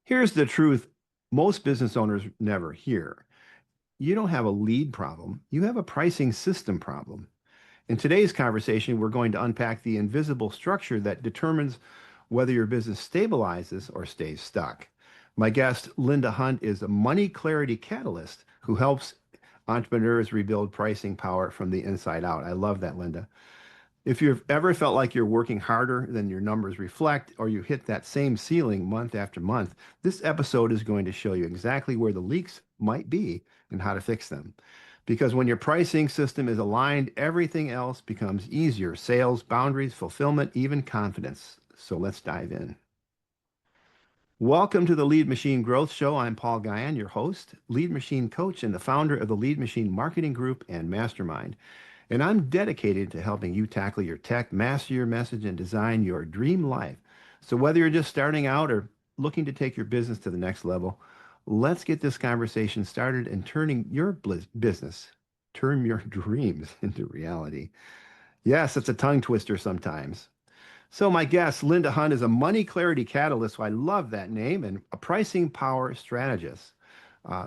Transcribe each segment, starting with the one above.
Here's the truth most business owners never hear. You don't have a lead problem, you have a pricing system problem. In today's conversation, we're going to unpack the invisible structure that determines whether your business stabilizes or stays stuck. My guest, Linda Hunt, is a money clarity catalyst who helps entrepreneurs rebuild pricing power from the inside out. I love that, Linda. If you've ever felt like you're working harder than your numbers reflect, or you hit that same ceiling month after month, this episode is going to show you exactly where the leaks might be and how to fix them. Because when your pricing system is aligned, everything else becomes easier: sales, boundaries, fulfillment, even confidence. So let's dive in. Welcome to the Lead Machine Growth Show. I'm Paul Guyan, your host, lead machine coach, and the founder of the Lead Machine Marketing Group and Mastermind. And I'm dedicated to helping you tackle your tech, master your message, and design your dream life. So whether you're just starting out or looking to take your business to the next level, let's get this conversation started and turning your business, turn your dreams into reality. Yes, it's a tongue twister sometimes. So my guest, Linda Hunt, is a money clarity catalyst, so I love that name, and a pricing power strategist,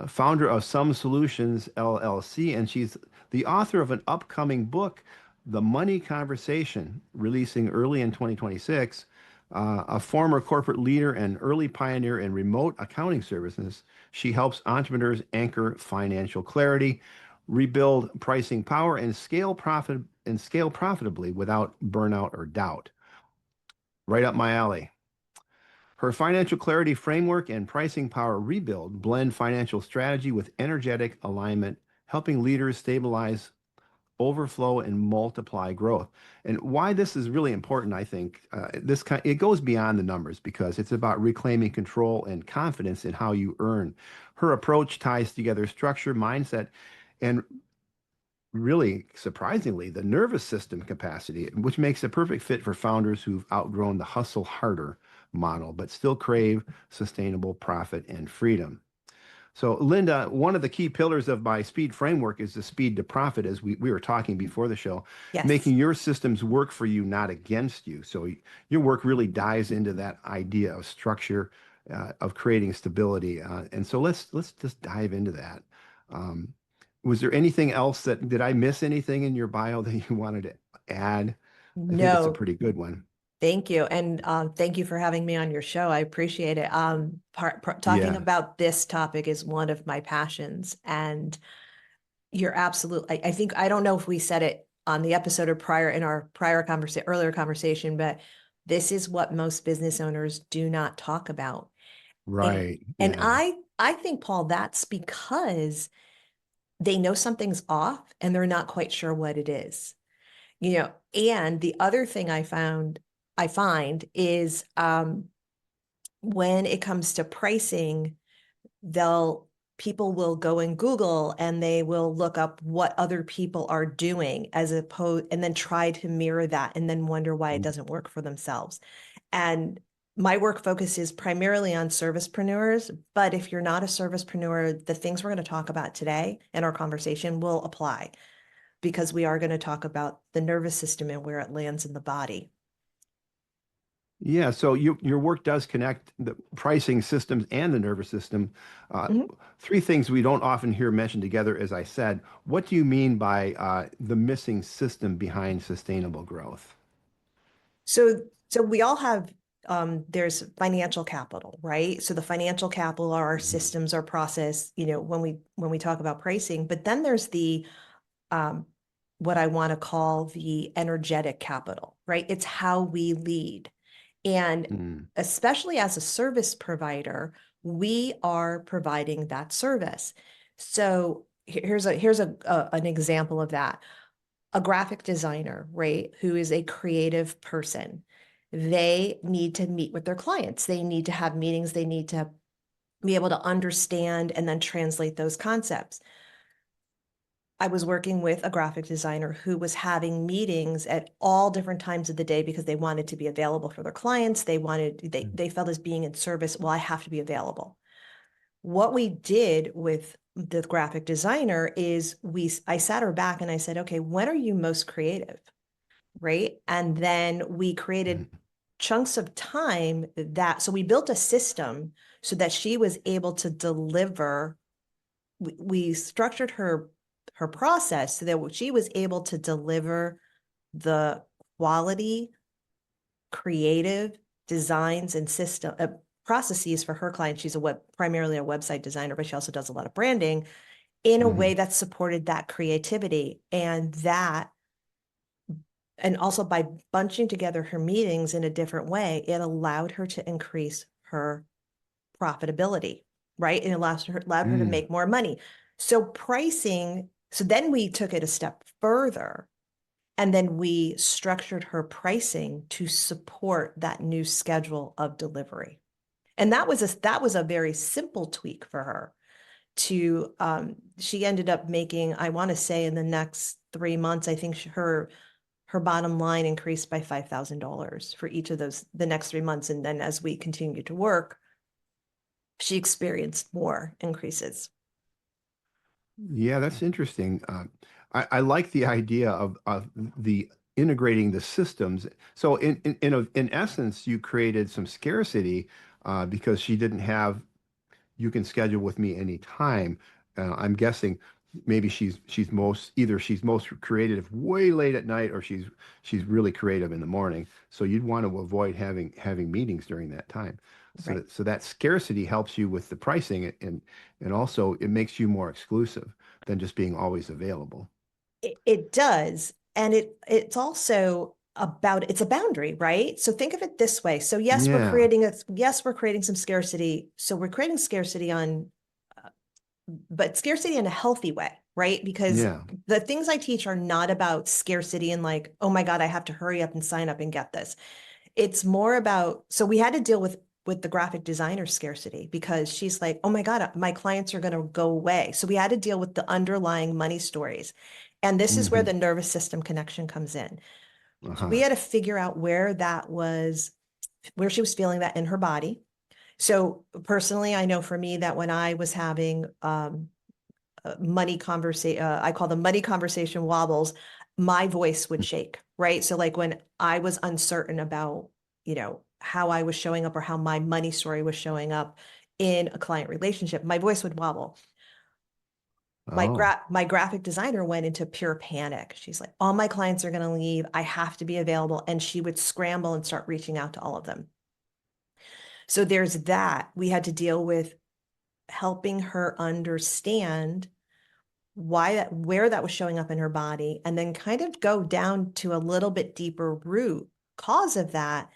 founder of Some Solutions LLC, and she's the author of an upcoming book, The Money Conversation, releasing early in 2026. A former corporate leader and early pioneer in remote accounting services, she helps entrepreneurs anchor financial clarity, rebuild pricing power, and scale profitably without burnout or doubt. Right up my alley. Her financial clarity framework and pricing power rebuild blend financial strategy with energetic alignment, helping leaders stabilize, overflow, and multiply growth. And why this is really important, I think, it goes beyond the numbers because it's about reclaiming control and confidence in how you earn. Her approach ties together structure, mindset, and really surprisingly, the nervous system capacity, which makes a perfect fit for founders who've outgrown the hustle harder model, but still crave sustainable profit and freedom. So, Linda, one of the key pillars of my speed framework is the speed to profit, as we were talking before the show, Yes. making your systems work for you, not against you. So, your work really dives into that idea of structure, of creating stability. And so, let's just dive into that. Um, was there anything else did I miss anything in your bio that you wanted to add? I think it's a No, pretty good one. thank you. And thank you for having me on your show. I appreciate it. Talking Yeah. about this topic is one of my passions. And you're absolutely, I think, I don't know if we said it on the episode or prior in our earlier conversation, but this is what most business owners do not talk about. And, Right. and Yeah. I think, Paul, that's because they know something's off and they're not quite sure what it is. And the other thing I find is when it comes to pricing, they'll people will go in Google and they will look up what other people are doing as opposed and then try to mirror that and then wonder why it doesn't work for themselves. And my work focuses primarily on servicepreneurs, but if you're not a servicepreneur, the things we're going to talk about today in our conversation will apply because we are going to talk about the nervous system and where it lands in the body. Yeah, so your work does connect the pricing systems and the nervous system. Uh, Mhm. Three things we don't often hear mentioned together, as I said. What do you mean by the missing system behind sustainable growth? So we all have there's financial capital, right? So the financial capital are our Mhm. systems, our process, when we talk about pricing, but then there's the um, what I want to call the energetic capital, right? It's how we lead. And Mm. especially as a service provider, we are providing that service. So an example of that. A graphic designer, right, who is a creative person. They need to meet with their clients. They need to have meetings. They need to be able to understand and then translate those concepts. I was working with a graphic designer who was having meetings at all different times of the day because they wanted to be available for their clients. They felt as being in service, well, I have to be available. What we did with the graphic designer is I sat her back and I said, okay, when are you most creative? Right. And then we created Mhm. chunks of time so we built a system so that she was able to deliver. We structured her process so that she was able to deliver the quality, creative designs and system processes for her clients. She's primarily a website designer, but she also does a lot of branding in a Hmm. way that supported that creativity and also by bunching together her meetings in a different way, it allowed her to increase her profitability, right? It allowed her to Mm. make more money. So pricing, so then we took it a step further and then we structured her pricing to support that new schedule of delivery. And that was a very simple tweak for her to she ended up making, I want to say in the next 3 months, I think her bottom line increased by $5,000 for each of those the next 3 months. And then as we continued to work, she experienced more increases. Yeah, that's interesting. I like the idea of the integrating the systems. So in essence, you created some scarcity because she didn't have you can schedule with me anytime. I'm guessing maybe she's most creative way late at night or she's really creative in the morning. So you'd want to avoid having meetings during that time. Right. So that scarcity helps you with the pricing and also it makes you more exclusive than just being always available. It does. And it's also it's a boundary, right? So think of it this way. So Yeah, yes, we're creating some scarcity. So we're creating scarcity but scarcity in a healthy way, right? Because yeah. the things I teach are not about scarcity and like, oh my God, I have to hurry up and sign up and get this. It's more about, so we had to deal with the graphic designer scarcity because she's like, oh my God, my clients are going to go away. So we had to deal with the underlying money stories. And this is where Hmm. the nervous system connection comes in. So we Uh-huh. had to figure out where she was feeling that in her body. So personally, I know for me that when I was having money conversation, I call them money conversation wobbles, my voice would shake, right? So like when I was uncertain about, how I was showing up or how my money story was showing up in a client relationship, my voice would wobble. Oh, My graphic designer went into pure panic. She's like, all my clients are going to leave. I have to be available. And she would scramble and start reaching out to all of them. So there's that. We had to deal with helping her understand where that was showing up in her body, and then kind of go down to a little bit deeper root cause of that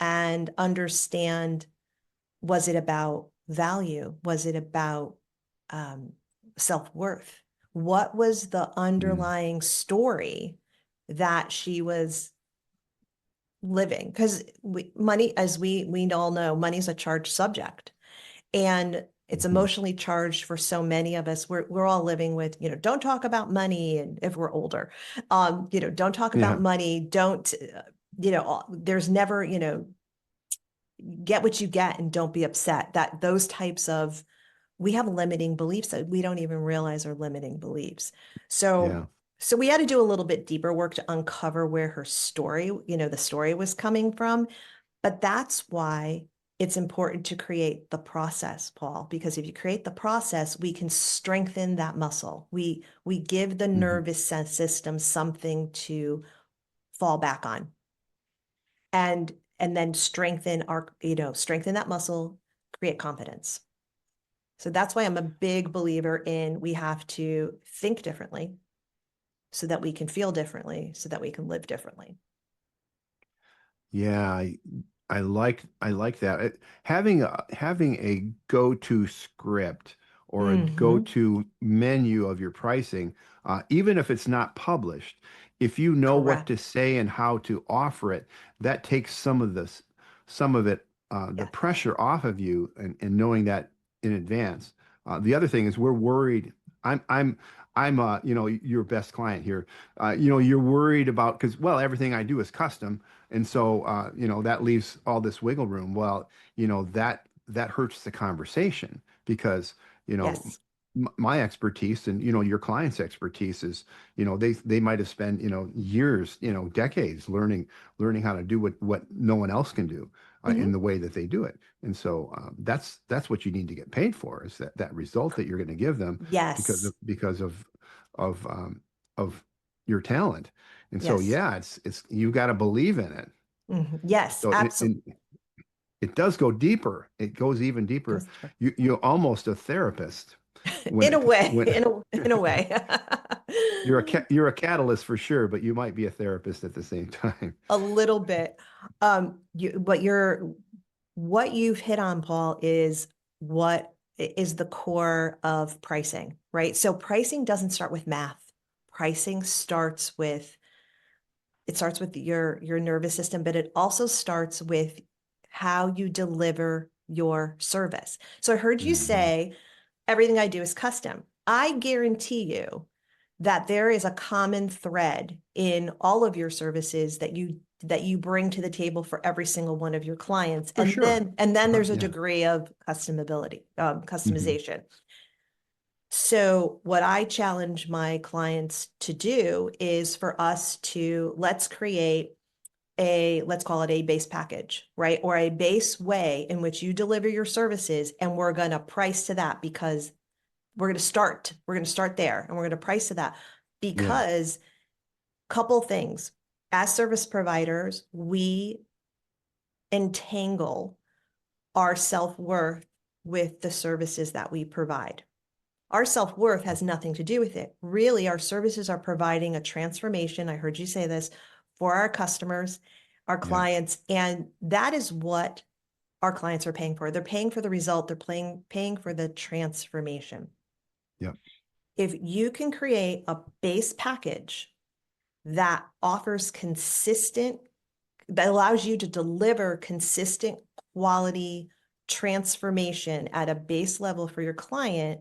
and understand, was it about value? Was it about um, self-worth? What was the mm, underlying story that she was living? Because money, as we all know, money is a charged subject. And it's mhm. emotionally charged for so many of us. We're all living with, don't talk about money, and if we're older, don't talk about Yeah, money. Don't, there's never, get what you get and don't be upset. That those types of we have limiting beliefs that we don't even realize are limiting beliefs. So yeah. so we had to do a little bit deeper work to uncover where her story, the story was coming from. But that's why it's important to create the process, Paul, because if you create the process, we can strengthen that muscle. We give the Mhm. nervous system something to fall back on and then strengthen that muscle, create confidence. So that's why I'm a big believer in we have to think differently so that we can feel differently, so that we can live differently. Yeah, I like that. Having a go-to script or a Mm-hmm. go-to menu of your pricing, even if it's not published, if you know what to Correct. say and how to offer it, that takes some of it, the Yes. pressure off of you and knowing that in advance. The other thing is we're worried. I'm your best client here. You're worried about because well, everything I do is custom. And so, that leaves all this wiggle room. Well, that hurts the conversation because, you know, Yes. my expertise and, your client's expertise is, they might have spent, years, decades learning how to do what no one else can do. in Hmm. the way that they do it. And so that's what you need to get paid for, is that result that you're going to give them because Yes. of your talent. And so Yes. yeah, it's you got to believe in it. Yes, So absolutely. it does go deeper. It goes even deeper. Goes deeper. You're almost a therapist when In a it way, when in a way. you're a catalyst for sure, but you might be a therapist at the same time. A little bit. What you've hit on, Paul, is what is the core of pricing, right? So pricing doesn't start with math. Pricing starts with your nervous system, but it also starts with how you deliver your service. So I heard you Mhm. say everything I do is custom. I guarantee you that there is a common thread in all of your services that you bring to the table for every single one of your clients. For sure. And then there's a Yeah. degree of customability, Hmm. customization. So what I challenge my clients to do is for us to let's create let's call it a base package, right? Or a base way in which you deliver your services, and we're going to price to that because we're going to start there and we're going to price to that Yeah. because couple things. As service providers, we entangle our self-worth with the services that we provide. Our self-worth has nothing to do with it. Really, our services are providing a transformation. I heard you say this for our customers, our Yeah. clients, and that is what our clients are paying for. They're paying for the result, they're paying for the transformation. Yep. If you can create a base package that offers consistent, that allows you to deliver consistent quality transformation at a base level for your client,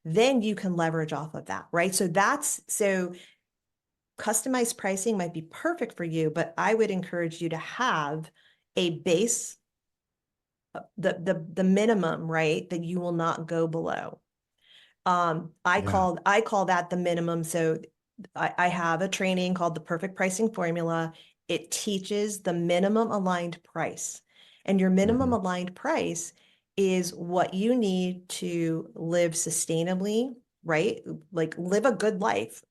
then you can leverage off of that, right? So customized pricing might be perfect for you, but I would encourage you to have a base, the minimum, right, that you will not go below. Yeah. I call that the minimum. So I have a training called the Perfect Pricing Formula. It teaches the minimum aligned price. And your minimum Hmm. aligned price is what you need to live sustainably, right? Like live a good life,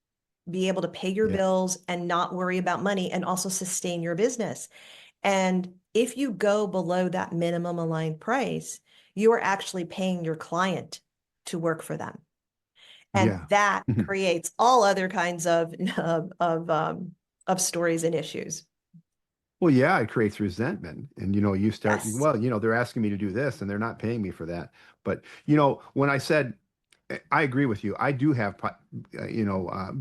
be able to pay your Yeah. bills and not worry about money and also sustain your business. And if you go below that minimum aligned price, you are actually paying your client to work for them. And Yeah. that Mhm. creates all other kinds of stories and issues. Well, yeah, it creates resentment. And, you start, Yes. well, they're asking me to do this and they're not paying me for that. But, when I said, I agree with you, I do have,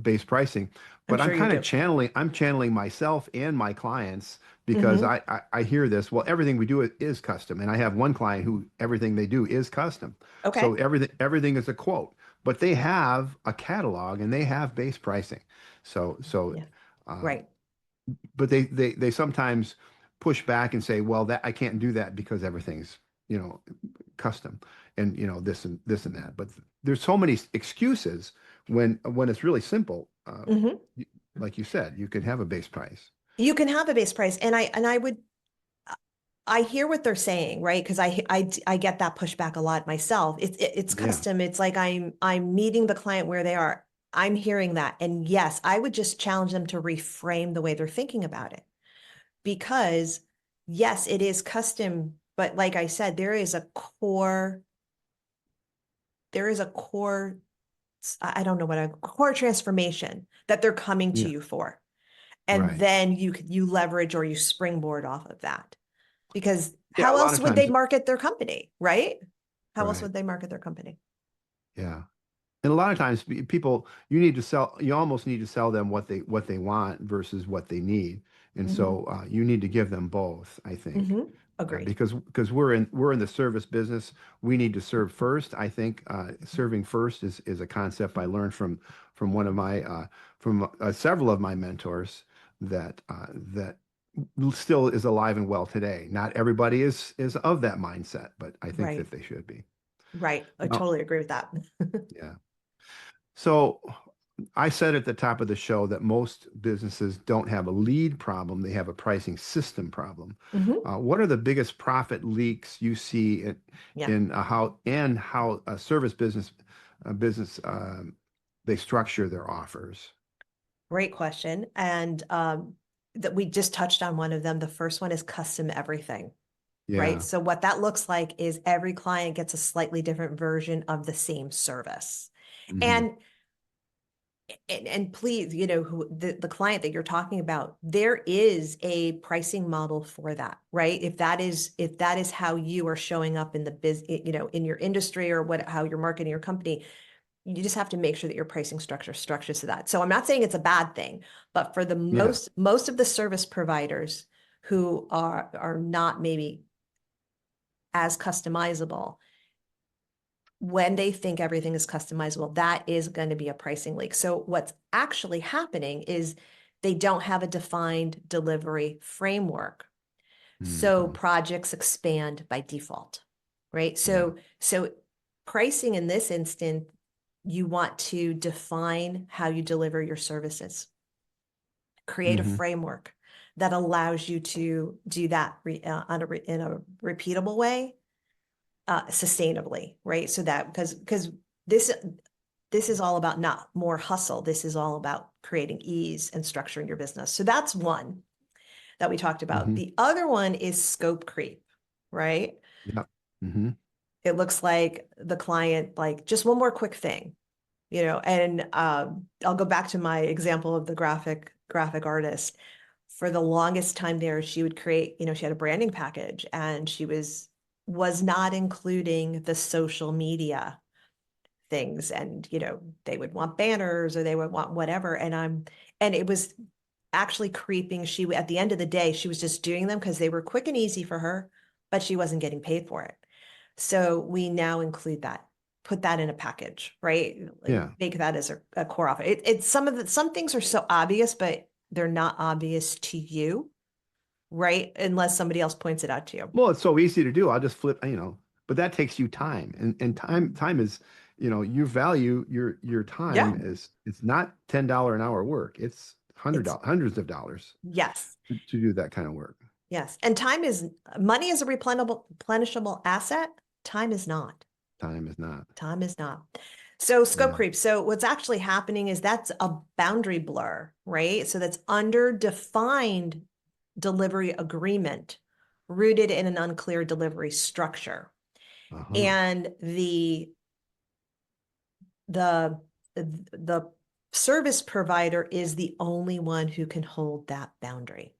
base pricing, I'm but sure you do. I'm channeling myself and my clients because Hmm. I hear this, well, everything we do is custom. And I have one client who everything they do is custom. So Okay. everything is a quote, but they have a catalog and they have base pricing. So, Yeah. um, Right. but they sometimes push back and say, well, that I can't do that because everything's, you know, custom and this and that. But there's so many excuses when it's really simple. Hmm. Like you said, you could have a base price. You can have a base price, and I hear what they're saying, right? Because I get that pushback a lot myself. It's Yeah. custom. It's like I'm meeting the client where they are. I'm hearing that, and yes, I would just challenge them to reframe the way they're thinking about it. Because yes, it is custom, but like I said, there is a core, I don't know what a core transformation that they're coming to Yeah. you for. And Right. then you leverage or you springboard off of that. Because Yeah. A how lot else of would they times. market their company, right? How else Right. would they market their company? Yeah. And a lot of times people, you almost need to sell them what they want versus what they need. And Hmm. so you need to give them both, I think. Hmm. Agreed. Because we're in the service business, we need to serve first. I think serving first is a concept I learned from one of my from several of my mentors that still is alive and well today. Not everybody is of that mindset, but I think Right. that they should be. Right. I Now, totally agree with that. yeah. So. I said at the top of the show that most businesses don't have a lead problem, they have a pricing system problem. Mhm. What are the biggest profit leaks you see Yeah, in how a service business they structure their offers? great question. And that we just touched on one of them. The first one is custom everything, right? Yeah. So what that looks like is every client gets a slightly different version of the same service. Hmm. And and please, who the client that you're talking about, there is a pricing model for that, right? If that is how you are showing up in the in your industry or how you're marketing your company, you just have to make sure that your pricing structure structures to that. So I'm not saying it's a bad thing, but for the Yeah. most of the service providers who are not maybe as customizable, when they think everything is customizable, that is going to be a pricing leak. So what's actually happening is they don't have a defined delivery framework. So Hmm. projects expand by default, right? Yeah. So pricing in this instant, you want to define how you deliver your services, create a Hmm. framework that allows you to do that in a repeatable way, sustainably, right? So that because this this is all about not more hustle. This is all about creating ease and structuring your business. So that's one that we talked about. Hmm. The other one is scope creep, right? Yeah. Hmm. It looks like the client, like just one more quick thing, and I'll go back to my example of the graphic artist. For the longest time there, she would create, she had a branding package and she was not including the social media things, and they would want banners or they would want whatever, and it was actually creeping. She At the end of the day, she was just doing them because they were quick and easy for her, but she wasn't getting paid for it. So we now include that, put that in a package, right? Like, Yeah. make that as a core offer. It's some things are so obvious, but they're not obvious to you, right? Unless somebody else points it out to you. Well, it's so easy to do. I'll just flip, but that takes you time. And time is, you value your time Yeah, is it's not $10 an hour work. It's it's hundreds of dollars yes. to do that kind of work. Yes. And money is a replenishable asset. Time is not. Time is not. Time is not. So scope Yeah. creep. So what's actually happening is that's a boundary blur, right? So that's under defined delivery agreement rooted in an unclear delivery structure. Uh-huh. And the the service provider is the only one who can hold that boundary,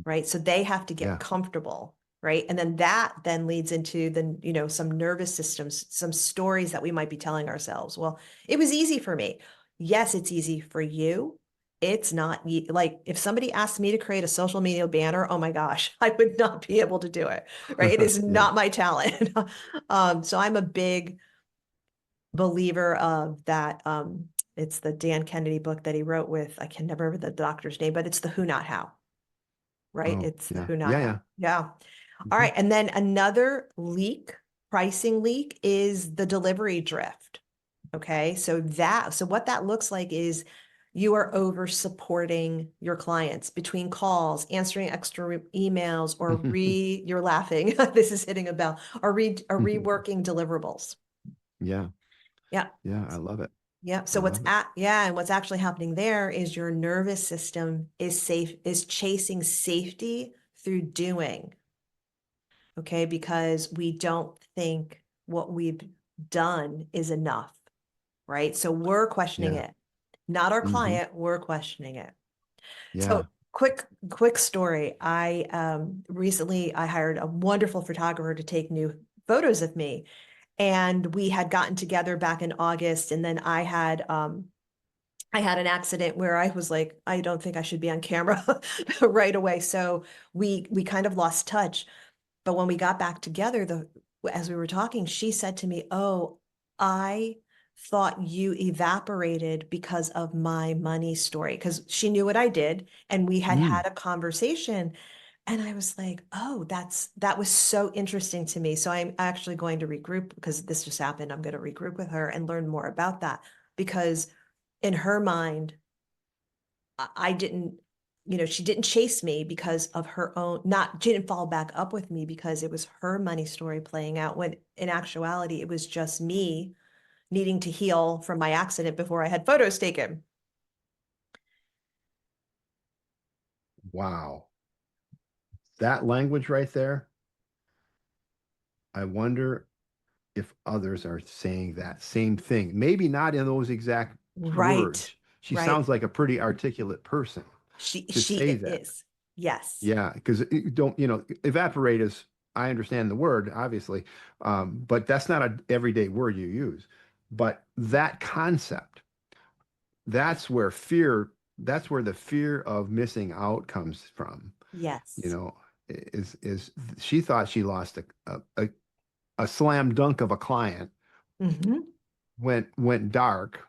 right? So they have to get Yeah. comfortable, right? And then that then leads into some nervous systems, some stories that we might be telling ourselves. Well, it was easy for me. Yes, it's easy for you. It's not like if somebody asked me to create a social media banner, oh my gosh, I would not be able to do it, right? It is Yeah. not my talent. So I'm a big believer of that. It's the Dan Kennedy book that he wrote with, I can never remember the doctor's name, but it's the who, not how, right? Oh, It's the yeah. who, not Yeah, how. yeah. Yeah. All Hmm. right. And then another pricing leak is the delivery drift. Okay. So what that looks like is you are over supporting your clients between calls, answering extra emails, you're laughing. This is hitting a bell, or reworking deliverables. Yeah. Yeah. Yeah. I love it. Yeah. I So love it. and what's actually happening there is your nervous system is chasing safety through doing. Okay. Because we don't think what we've done is enough. Right. So we're questioning Yeah. it, not our Hmm. client. We're questioning it. So Yeah. quick story. Recently I hired a wonderful photographer to take new photos of me. And we had gotten together back in August, and then I had an accident where I was like, I don't think I should be on camera right away. So we kind of lost touch. But when we got back together, as we were talking, she said to me, "Oh, I thought you evaporated because of my money story." Because she knew what I did, and we had Mm. had a conversation. And I was like, "Oh, that was so interesting to me." So I'm actually going to regroup because this just happened. I'm going to regroup with her and learn more about that because in her mind, I didn't, she didn't chase me because of her own, not, she didn't follow back up with me because it was her money story playing out, when in actuality, it was just me needing to heal from my accident before I had photos taken. Wow. That language right there, I wonder if others are saying that same thing. Maybe not in those exact Right. words. She Right. sounds like a pretty articulate person to She say that. is. Yes. Yeah, because don't, evaporate is, I understand the word, obviously, but that's not a everyday word you use. But that concept, that's where fear, that's where the fear of missing out comes from, you Yes. know, is she thought she lost a slam dunk of a client, Hmm. went dark,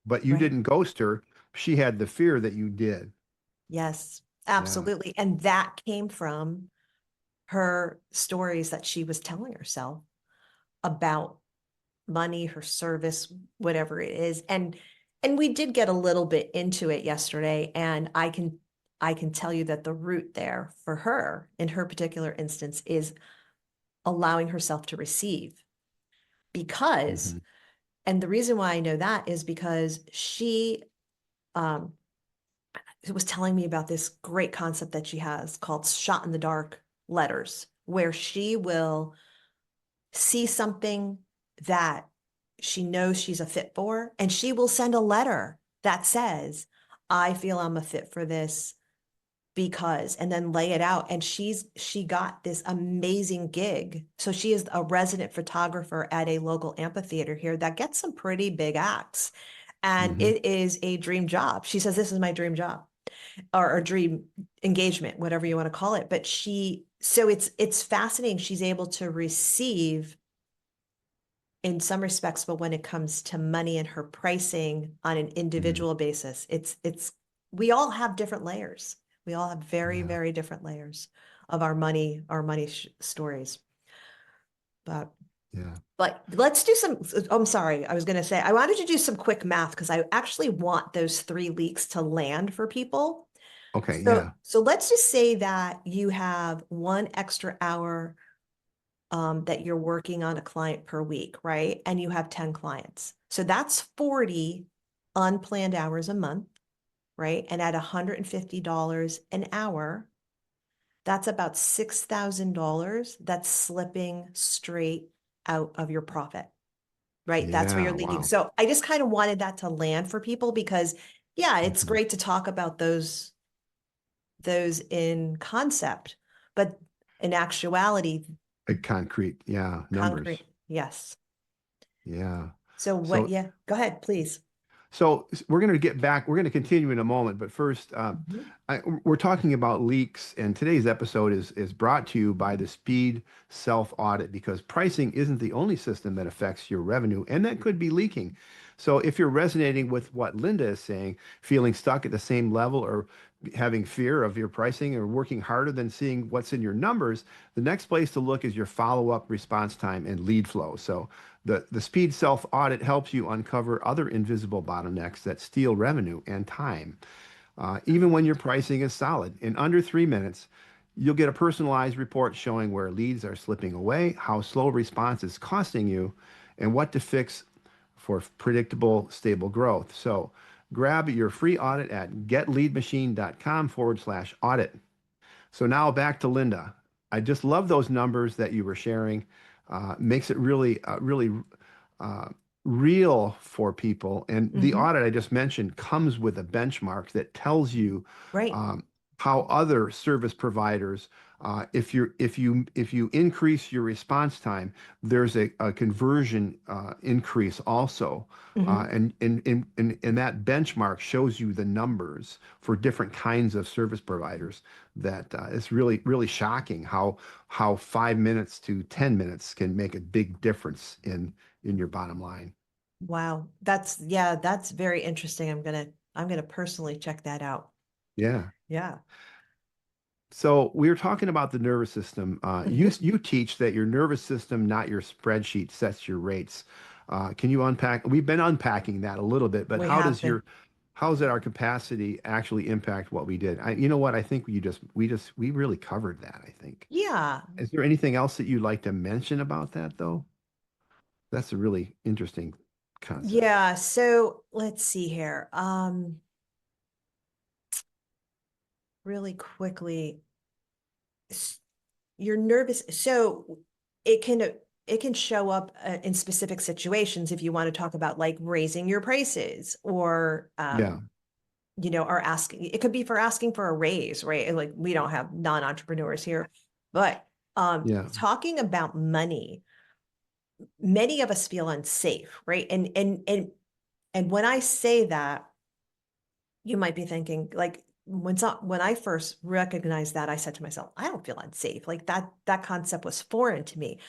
but you Right. didn't ghost her. She had the fear that you did. Yes, Yeah. absolutely. And that came from her stories that she was telling herself about money, her service, whatever it is. And we did get a little bit into it yesterday, and I can tell you that the root there for her in her particular instance is allowing herself to receive, because, Hmm. and the reason why I know that is because she um was telling me about this great concept that she has called shot in the dark letters, where she will see something that she knows she's a fit for, and she will send a letter that says, I feel I'm a fit for this because, and then lay it out. And she got this amazing gig. So she is a resident photographer at a local amphitheater here that gets some pretty big acts. And Hmm. it is a dream job. She says, this is my dream job, or a dream engagement, whatever you want to call it. But so it's fascinating. She's able to receive in some respects, but when it comes to money and her pricing on an Hmm. individual basis, it's we all have different layers. We all have very, Yeah. very different layers of our money stories. But Yeah. let's do some. Oh, I'm sorry. I was going to say, I wanted to do some quick math because I actually want those 3 leaks to land for people. Okay. So, Yeah. so let's just say that you have 1 extra hour that you're working on a client per week, right? And you have 10 clients. So that's 40 unplanned hours a month, right? And at $150 an hour, that's about $6,000 that's slipping straight out of your profit, right? That's where you're Yeah. leaking. Wow. So I just kind of wanted that to land for people because, yeah, it's Mhm. great to talk about those in concept, but in actuality, Like concrete. Yeah. Numbers. concrete, yes. Yeah. So what, So yeah, go ahead, please. We're going to get back. We're going to continue in a moment, but first, Mhm. we're talking about leaks, and today's episode is brought to you by the Speed Self Audit, because pricing isn't the only system that affects your revenue, and that could be leaking. So if you're resonating with what Linda is saying, feeling stuck at the same level, or having fear of your pricing, or working harder than seeing what's in your numbers, the next place to look is your follow-up response time and lead flow. So the Speed Self Audit helps you uncover other invisible bottlenecks that steal revenue and time. Even when your pricing is solid, in under 3 minutes, you'll get a personalized report showing where leads are slipping away, how slow response is costing you, and what to fix for predictable, stable growth. So grab your free audit at getleadmachine.com/audit. So now back to Linda. I just love those numbers that you were sharing. Makes it really uh, real for people. And the Hmm. audit I just mentioned comes with a benchmark that tells you Right. um, how other service providers, if you increase your response time, there's a conversion increase also. Hmm. And that benchmark shows you the numbers for different kinds of service providers. That it's really shocking how 5 minutes to 10 minutes can make a big difference in your bottom line. Wow. Yeah, that's very interesting. I'm gonna personally check that out. Yeah. Yeah. So we were talking about the nervous system. You Hmm. you teach that your nervous system, not your spreadsheet, sets your rates. Can you unpack? We've been unpacking that a little bit, but We have been. how does our capacity actually impact what we did? You know what? I think we really covered that, I think. Yeah. Is there anything else that you'd like to mention about that, though? That's a really interesting concept. Yeah. So let's see here. Really quickly, s- you're nervous. So it can it can show up in specific situations if you want to talk about like raising your prices or Yeah, or asking. It could be for asking for a raise, right? Like we don't have non-entrepreneurs here, but yeah. talking about money, many of us feel unsafe, right? And when I say that, you might be thinking like when I first recognized that, I said to myself, I don't feel unsafe. Like that concept was foreign to me.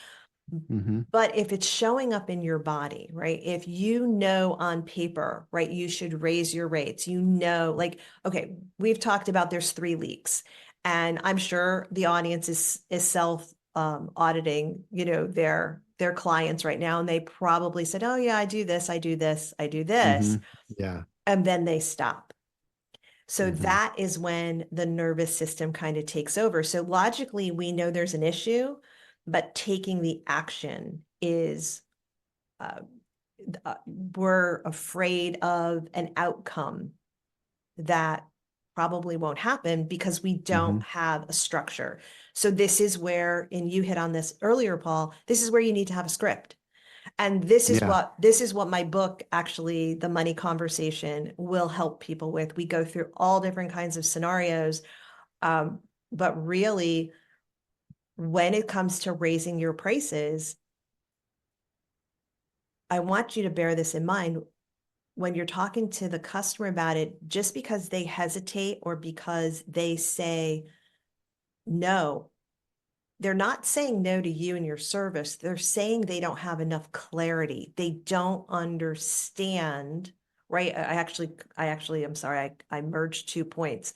Hmm. But if it's showing up in your body, right? If you know on paper, right, you should raise your rates, like, okay, we've talked about there's 3 leaks, and I'm sure the audience is self auditing, their clients right now, and they probably said, oh yeah, I do this, I do this, I do this, Hmm. Yeah. and then they stop. So Hmm. that is when the nervous system kind of takes over. So logically, we know there's an issue, but taking the action is, uh, we're afraid of an outcome that probably won't happen because we don't Hmm. have a structure. So this is where, and you hit on this earlier, Paul, this is where you need to have a script. And Yeah. this is what my book, actually, The Money Conversation, will help people with. We go through all different kinds of scenarios. Um, but really, when it comes to raising your prices, I want you to bear this in mind when you're talking to the customer about it. Just because they hesitate or because they say no, they're not saying no to you and your service. They're saying they don't have enough clarity. They don't understand, right? I'm sorry, I merged 2 points.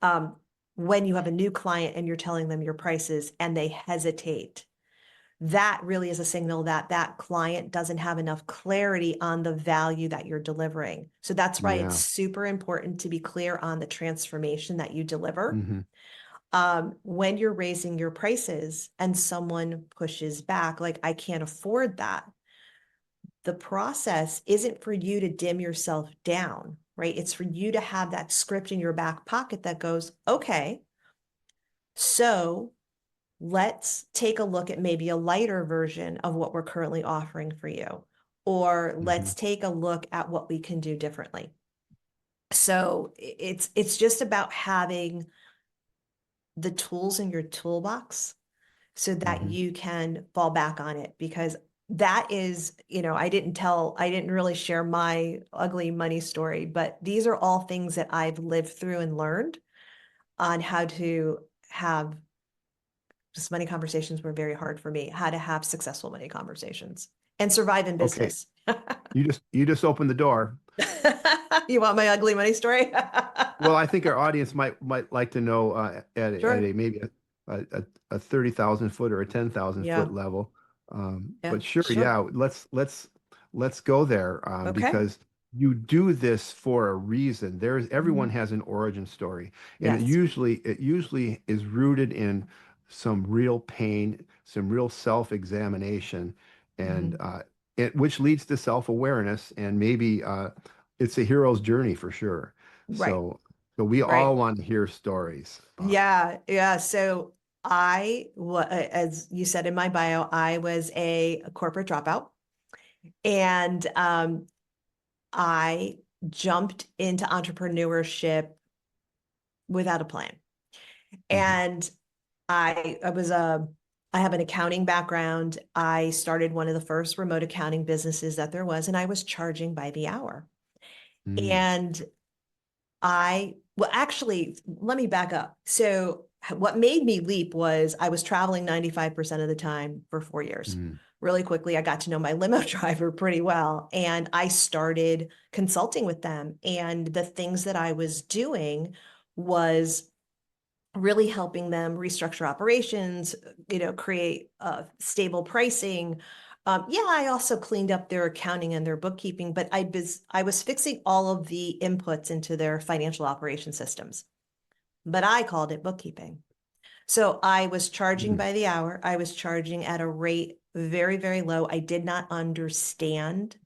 Um, when you have a new client and you're telling them your prices and they hesitate, that really is a signal that that client doesn't have enough clarity on the value that you're delivering. So that's why it's Yeah. super important to be clear on the transformation that you deliver. Hmm. When you're raising your prices and someone pushes back, like, I can't afford that, the process isn't for you to dim yourself down, right? It's for you to have that script in your back pocket that goes, okay, so let's take a look at maybe a lighter version of what we're currently offering for you, or Hmm. let's take a look at what we can do differently. So it's just about having the tools in your toolbox so that Hmm. you can fall back on it, because that is, I didn't really share my ugly money story, but these are all things that I've lived through and learned on how to have, just money conversations were very hard for me, how to have successful money conversations and survive in Okay. business. You just opened the door. You want my ugly money story? Well, I think our audience might like to know at Sure. a maybe a 30,000 foot or a 10,000 Yeah. foot level. Yeah. But sure, Sure. yeah, let's go there Okay. because you do this for a reason. Everyone Mhm. has an origin story, and Yes. it usually is rooted in some real pain, some real self-examination, and Mhm. which leads to self-awareness, and maybe it's a hero's journey for sure. Right. So. So we all Right. want to hear stories. Yeah, yeah. So as you said in my bio, I was a corporate dropout, and I jumped into entrepreneurship without a plan. Mhm. And I was a I have an accounting background. I started one of the first remote accounting businesses that there was, and I was charging by the hour. Mm. And well, actually, let me back up. So, what made me leap was I was traveling 95% of the time for 4 years. Mm. Really quickly, I got to know my limo driver pretty well, and I started consulting with them. And the things that I was doing was really helping them restructure operations, create stable pricing, Yeah, I also cleaned up their accounting and their bookkeeping, but I was fixing all of the inputs into their financial operation systems, but I called it bookkeeping. So I was charging Mm, by the hour. I was charging at a rate very, very low. I did not understand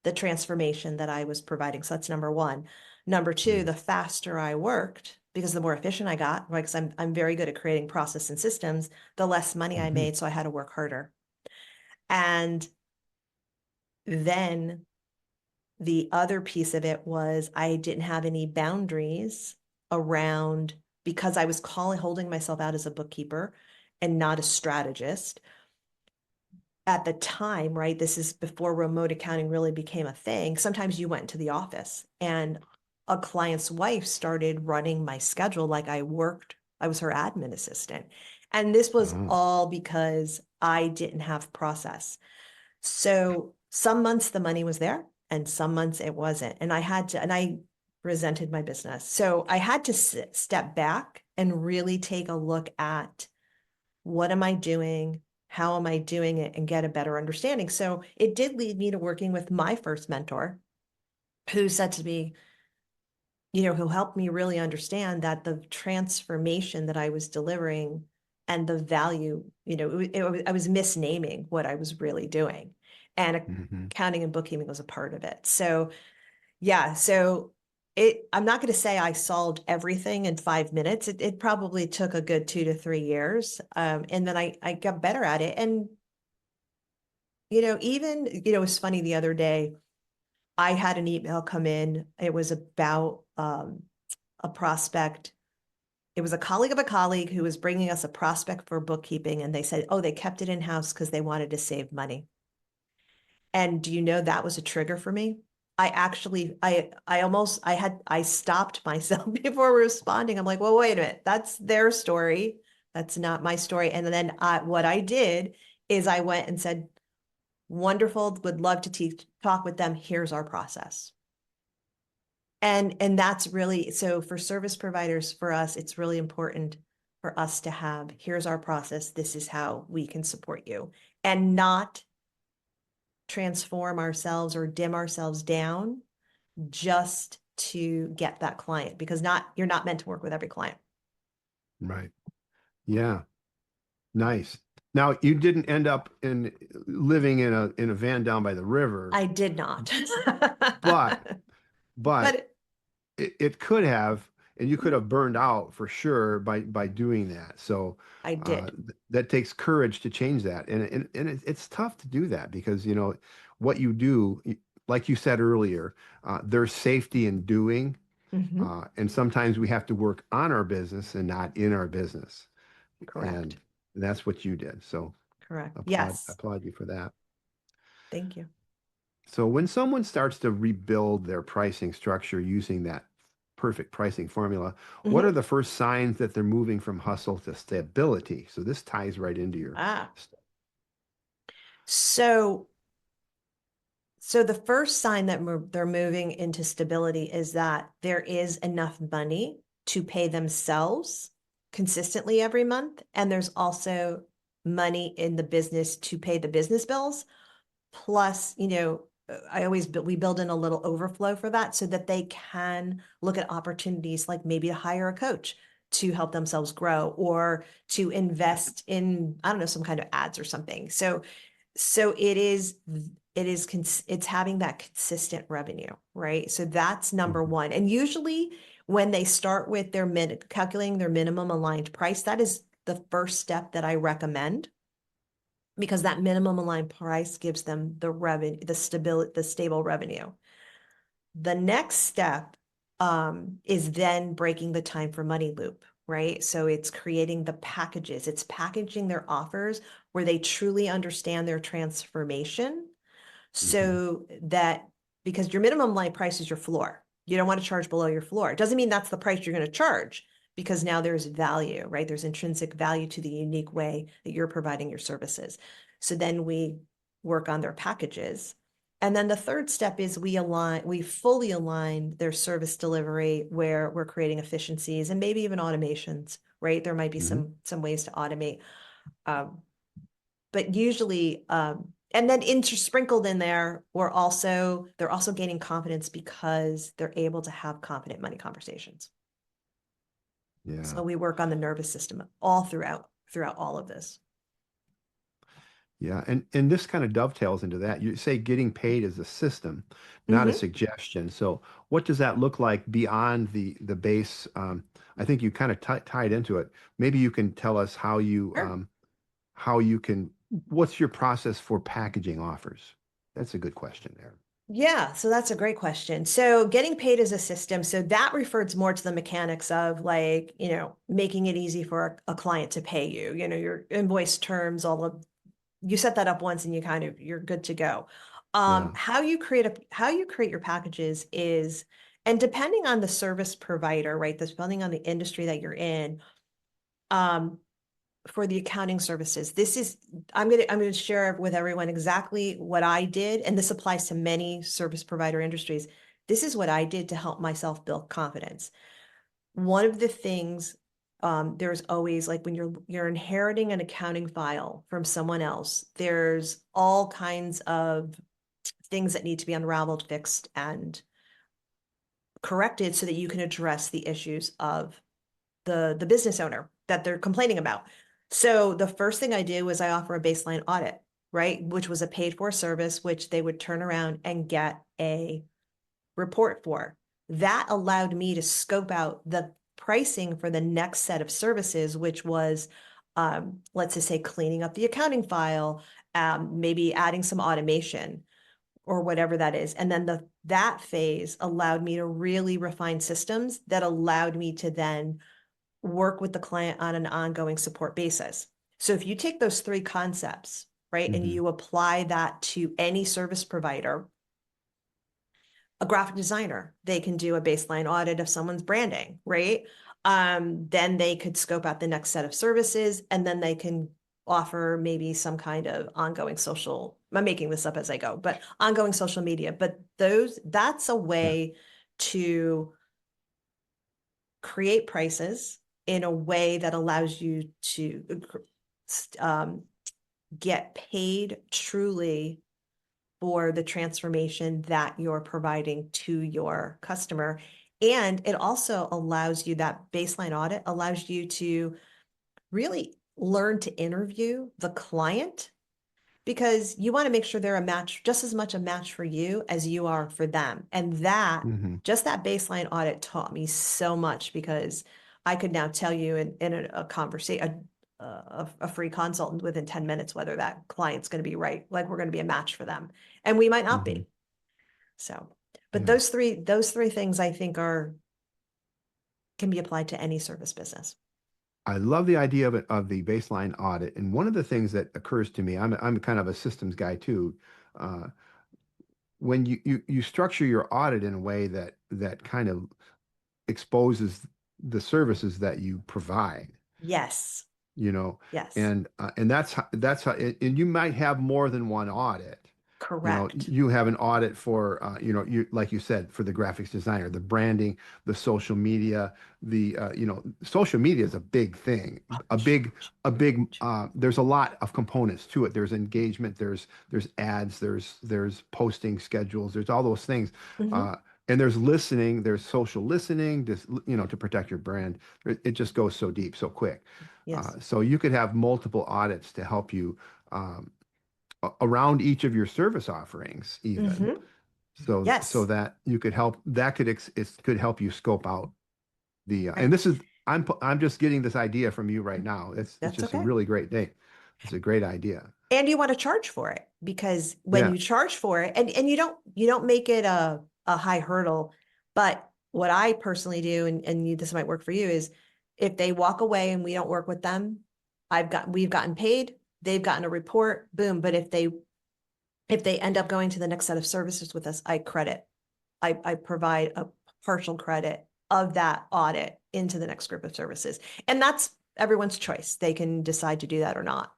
the transformation that I was providing. So that's number one. Number two, mm, the faster I worked, because the more efficient I got, right? Because I'm very good at creating process and systems, the less money I mhm, made. So I had to work harder. And then the other piece of it was I didn't have any boundaries around, because I was holding myself out as a bookkeeper and not a strategist at the time, right? This is before remote accounting really became a thing. Sometimes you went into the office and a client's wife started running my schedule like I was her admin assistant. And this was oh, all because I didn't have process. So some months the money was there and some months it wasn't. And I resented my business. So I had to step back and really take a look at, what am I doing? How am I doing it? And get a better understanding. So it did lead me to working with my first mentor, who said to me, who helped me really understand that the transformation that I was delivering and the value, I was misnaming what I was really doing. And mhm, accounting and bookkeeping was a part of it. So yeah, I'm not going to say I solved everything in 5 minutes. It probably took a good 2 to 3 years. And then I got better at it. And, it was funny the other day, I had an email come in. It was about a prospect. It was a colleague of a colleague who was bringing us a prospect for bookkeeping. And they said, oh, they kept it in house because they wanted to save money. And do you know that was a trigger for me? I stopped myself before responding. I'm like, well, wait a minute, that's their story. That's not my story. And then what I did is I went and said, wonderful, would love to talk with them. Here's our process. And that's really, so for service providers, for us, it's really important for us to have, here's our process. This is how we can support you, and not transform ourselves or dim ourselves down just to get that client, because you're not meant to work with every client. right. Yeah, nice. Now, you didn't end up in living in a van down by the river, I did not. but but But it could have, and you could have burned out for sure by doing that. So I did. that takes courage to change that, and it's tough to do that because what you do, like you said earlier, there's safety in doing, Mhm. and sometimes we have to work on our business and not in our business, Correct. and that's what you did. So Correct. applaud Yes. applaud you for that. Thank you. So when someone starts to rebuild their pricing structure using that perfect pricing formula, what are Mhm. the first signs that they're moving from hustle to stability? So this ties right into your Ah. st- So the first sign that they're moving into stability is that there is enough money to pay themselves consistently every month, and there's also money in the business to pay the business bills. Plus, we build in a little overflow for that so that they can look at opportunities, like maybe to hire a coach to help themselves grow, or to invest in, I don't know, some kind of ads or something. So it's having that consistent revenue, right? So that's number Mhm, one. And usually when they start with calculating their minimum aligned price, that is the first step that I recommend, because that minimum aligned price gives them the revenue, the stable revenue. The next step is then breaking the time for money loop, right? So it's creating the packages, it's packaging their offers where they truly understand their transformation, mhm, so that, because your minimum line price is your floor. You don't want to charge below your floor. It doesn't mean that's the price you're going to charge, because now there's value, right? There's intrinsic value to the unique way that you're providing your services. So then we work on their packages. And then the third step is we fully align their service delivery, where we're creating efficiencies and maybe even automations, right? There might be mhm. some ways to automate. Um, but usually And then intersprinkled in there, they're also gaining confidence because they're able to have confident money conversations. Yeah. So we work on the nervous system all throughout all of this. Yeah, and this kind of dovetails into that. You say getting paid is a system, not a Hmm. suggestion. So what does that look like beyond the base? I think you kind of tied into it. Maybe you can tell us Sure. how you can what's your process for packaging offers? That's a good question there. Yeah, so that's a great question. So getting paid as a system, so that refers more to the mechanics of like, making it easy for a client to pay you, your invoice terms, all of you set that up once and you're good to go. Yeah. How you create your packages is, and depending on the service provider, right? Depending on the industry that you're in, um, for the accounting services, I'm gonna share with everyone exactly what I did, and this applies to many service provider industries. This is what I did to help myself build confidence. One of the things, there's always like when you're inheriting an accounting file from someone else, there's all kinds of things that need to be unraveled, fixed, and corrected so that you can address the issues of the business owner that they're complaining about. So the first thing I did was I offer a baseline audit, right? Which was a paid for service, which they would turn around and get a report for. That allowed me to scope out the pricing for the next set of services, which was, let's just say, cleaning up the accounting file, maybe adding some automation or whatever that is. And then that phase allowed me to really refine systems that allowed me to then work with the client on an ongoing support basis. So if you take those three concepts, right, and Hmm. you apply that to any service provider, a graphic designer, they can do a baseline audit of someone's branding, right? Then they could scope out the next set of services, and then they can offer maybe some kind of ongoing social. I'm making this up as I go, but ongoing social media. But that's a Yeah. way to create prices in a way that allows you to um, get paid truly for the transformation that you're providing to your customer. And it also allows you, that baseline audit allows you to really learn to interview the client because you want to make sure they're a match, just as much a match for you as you are for them. And Hmm. just that baseline audit taught me so much because I could now tell you in a conversation, a free consultant within 10 minutes, whether that client's going to be right, like we're going to be a match for them. And we might not Hmm. be. So, but Yeah. those three things I think can be applied to any service business. I love the idea of it of the baseline audit. And one of the things that occurs to me, I'm kind of a systems guy too. Uh, when you structure your audit in a way that kind of exposes the services that you provide, Yes. you know, Yes. and that's how and you might have more than one audit. You know, Correct. you have an audit for you like you said for the graphics designer, the branding, the social media, social media is a big thing, Oh, a big huge, a big huge. there's a lot of components to it. There's engagement, there's ads, there's posting schedules, there's all those things. Mhm. Uh, and there's listening, there's social listening, just to protect your brand. It just goes so deep, so quick. Yes. So you could have multiple audits to help you um, around each of your service offerings, even Hmm. so Yes. that you could help that it could help you scope out the Right. and this is I'm just getting this idea from you right now. It's That's just a okay. really great day. It's a great idea. And you want to charge for it because when Yeah. you charge for it, and you don't make it a high hurdle, but what I personally do, and this might work for you, is if they walk away and we don't work with them, we've gotten paid, they've gotten a report, boom. But if they end up going to the next set of services with us, I provide a partial credit of that audit into the next group of services. And that's everyone's choice. They can decide to do that or not.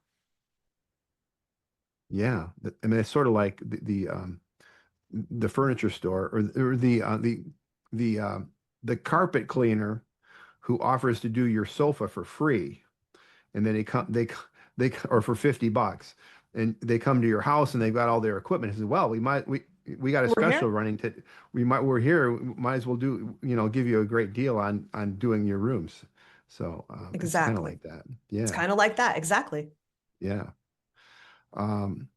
Yeah. I mean, it's sort of like the furniture store or the carpet cleaner who offers to do your sofa for free, and then they come they or for $50, and they come to your house and they've got all their equipment. He says, well, we got a We're special here. running to, we're here. We might as well do, give you a great deal on doing your rooms. So it's kind of Exactly. like that. It's Yeah. kind of like that. Exactly. Yeah. Um,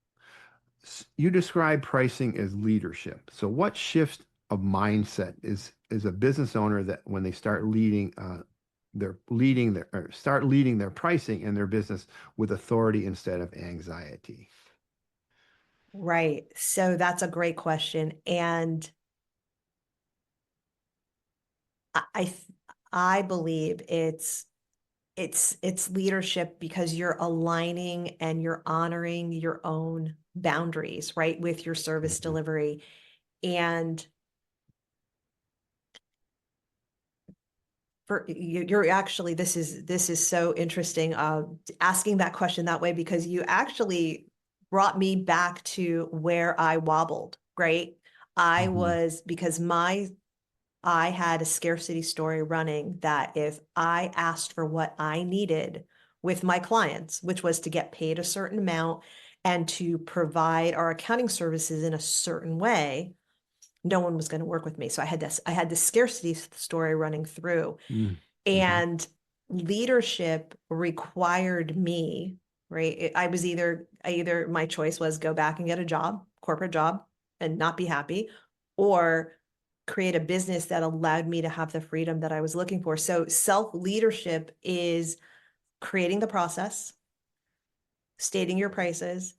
you describe pricing as leadership. So what shift of mindset is a business owner that when they start start leading their pricing in their business with authority instead of anxiety? Right. So that's a great question. And I, I, th- I believe it's leadership because you're aligning and you're honoring your own boundaries, right, with your service Mhm. delivery. And you're actually, this is so interesting, asking that question that way, because you actually brought me back to where I wobbled, right? I Mhm. was because I had a scarcity story running that if I asked for what I needed with my clients, which was to get paid a certain amount and to provide our accounting services in a certain way, no one was going to work with me. So I had this scarcity story running through, Mhm. Mhm. and leadership required me, right? I was either my choice was go back and get a job, corporate job, and not be happy, or create a business that allowed me to have the freedom that I was looking for. So self leadership is creating the process, stating your prices,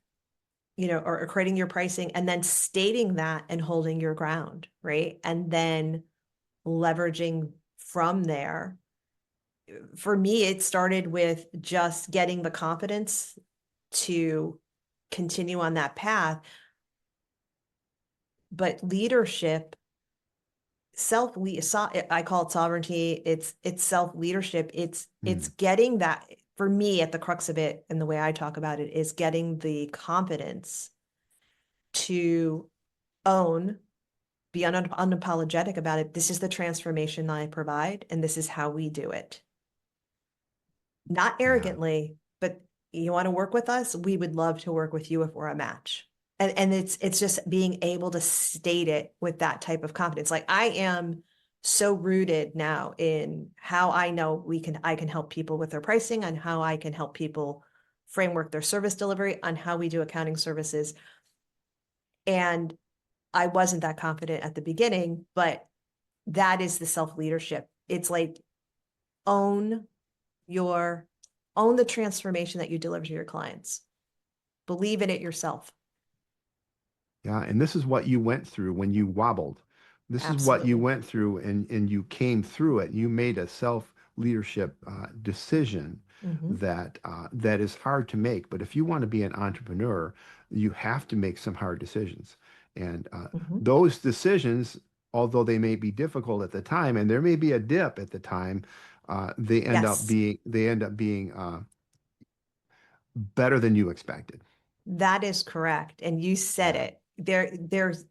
or creating your pricing, and then stating that and holding your ground, right? And then leveraging from there. For me, it started with just getting the confidence to continue on that path. But leadership, I call it sovereignty. It's self leadership. It's Mhm. getting that, for me, at the crux of it, and the way I talk about it is getting the confidence to own, be unapologetic about it. This is the transformation I provide, and this is how we do it. Not Yeah. arrogantly, but you want to work with us? We would love to work with you if we're a match. And it's just being able to state it with that type of confidence. Like, I am so rooted now in how I know I can help people with their pricing, and how I can help people framework their service delivery, on how we do accounting services. And I wasn't that confident at the beginning, but that is the self leadership. It's like, own your own the transformation that you deliver to your clients. Believe in it yourself. Yeah, and this is what you went through when you wobbled. This is what you Absolutely. went through, and you came through it. You made a self leadership decision Hmm. that is hard to make. But if you want to be an entrepreneur, you have to make some hard decisions. And Hmm. those decisions, although they may be difficult at the time, and there may be a dip at the time, Yes, they end up being better than you expected. that is correct. And you said Yeah. it.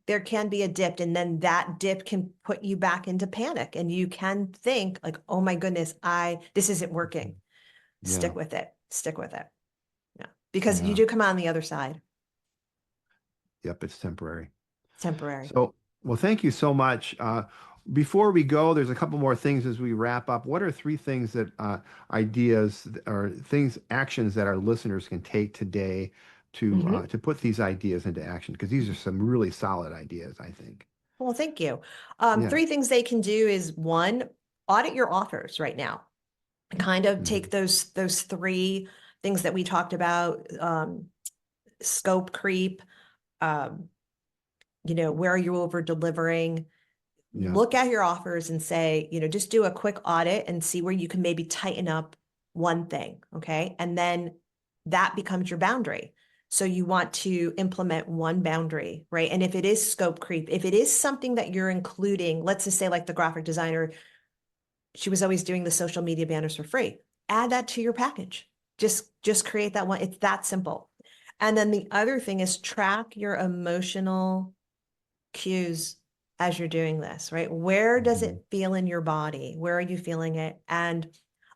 There can be a dip, and then that dip can put you back into panic, and you can think like, oh my goodness, this isn't working. Yeah. Stick with it. Stick with it. Yeah. Because you Yeah. do come out on the other side. Yep. It's temporary. Temporary. So, well, thank you so much. Before we go, there's a couple more things as we wrap up. What are three things ideas or actions that our listeners can take today Hmm. to put these ideas into action? Because these are some really solid ideas, I think. Well, thank you. Yeah. Three things they can do is, one, audit your offers right now. Kind of take Mhm. those three things that we talked about, scope creep, um, where are you over delivering? Yeah. Look at your offers and say, just do a quick audit and see where you can maybe tighten up one thing. Okay. And then that becomes your boundary. So you want to implement one boundary, right? And if it is scope creep, if it is something that you're including, let's just say, like the graphic designer, she was always doing the social media banners for free. Add that to your package. Just create that one. It's that simple. And then the other thing is, track your emotional cues as you're doing this, right? Where does Mhm. it feel in your body? Where are you feeling it? And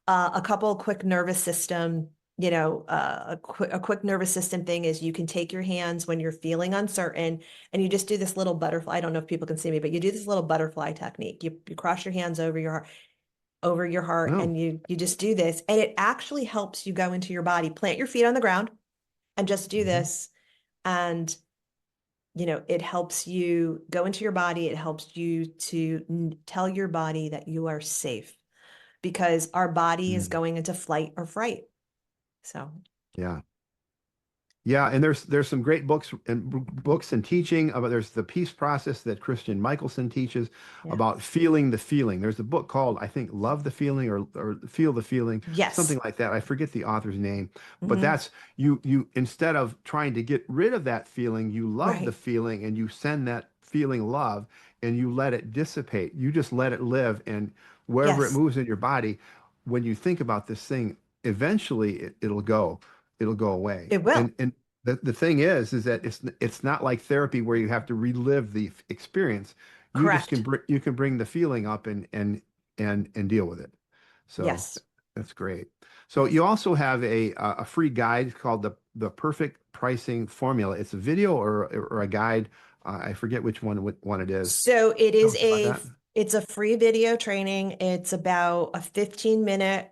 a couple quick nervous system. a quick nervous system thing is you can take your hands when you're feeling uncertain and you just do this little butterfly. I don't know if people can see me, but you do this little butterfly technique. You cross your hands over your heart Oh, and you just do this, and it actually helps you go into your body. Plant your feet on the ground and just do mhm. this, and it helps you go into your body. It helps you to tell your body that you are safe, because our body is Mm, going into flight or fright. So yeah. Yeah, and there's some great books and teaching about there's the peace process that Christian Michelson teaches yeah. about feeling the feeling. There's a book called I think Love the Feeling or Feel the Feeling, Yes. something like that. I forget the author's name, but Hmm. that's you instead of trying to get rid of that feeling, you love the Right. feeling and you send that feeling love and you let it dissipate. You just let it live and wherever it Yes, moves in your body, when you think about this thing, eventually it'll go away. it will. And the thing is that it's not like therapy where you have to relive the experience. You just Correct. you can bring the feeling up and deal with it. So Yes. that's great. So Yes. you also have a free guide called the perfect pricing formula. It's a video or a guide. I forget which one it is. So it Tell is us about that. it's a free video training. It's about a 15-minute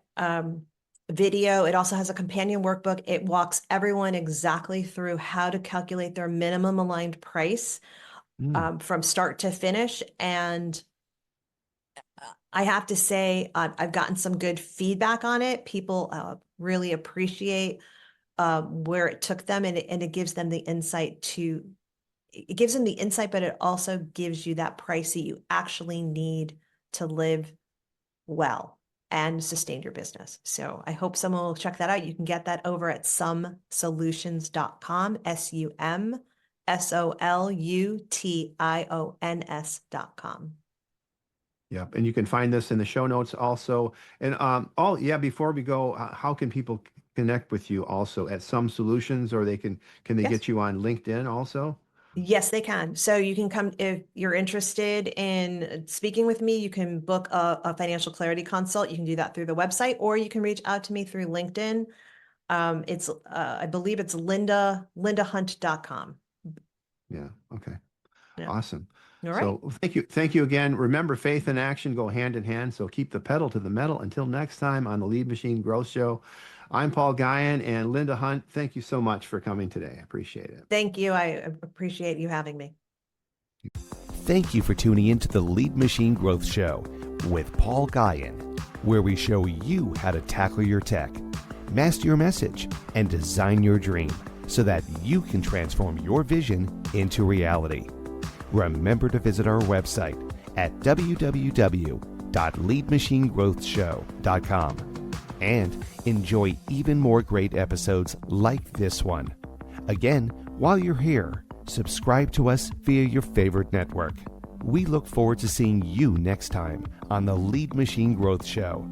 video. It also has a companion workbook. It walks everyone exactly through how to calculate their minimum aligned price Mm, from start to finish. And I have to say, I've gotten some good feedback on it. People really appreciate where it took them, and it gives them the insight it gives them the insight, but it also gives you that price that you actually need to live well and sustain your business. So I hope someone will check that out. You can get that over at sumsolutions.com, SUMSOLUTIONS.com. yep. And you can find this in the show notes also. And yeah, before we go, how can people connect with you also at Some Solutions, or can they Yes. get you on LinkedIn also? Yes, they can. So you can come if you're interested in speaking with me. You can book a financial clarity consult. You can do that through the website, or you can reach out to me through LinkedIn. It's I believe it's lindahunt.com. Yeah. Okay. Yeah. Awesome. All right. So thank you again. Remember, faith and action go hand in hand. So keep the pedal to the metal. Until next time on the Lead Machine Growth Show, I'm Paul Guyan and Linda Hunt. Thank you so much for coming today. I appreciate it. Thank you. I appreciate you having me. Thank you for tuning in to the Lead Machine Growth Show with Paul Guyan, where we show you how to tackle your tech, master your message, and design your dream so that you can transform your vision into reality. Remember to visit our website at www.leadmachinegrowthshow.com and enjoy even more great episodes like this one. Again, while you're here, subscribe to us via your favorite network. We look forward to seeing you next time on the Lead Machine Growth Show.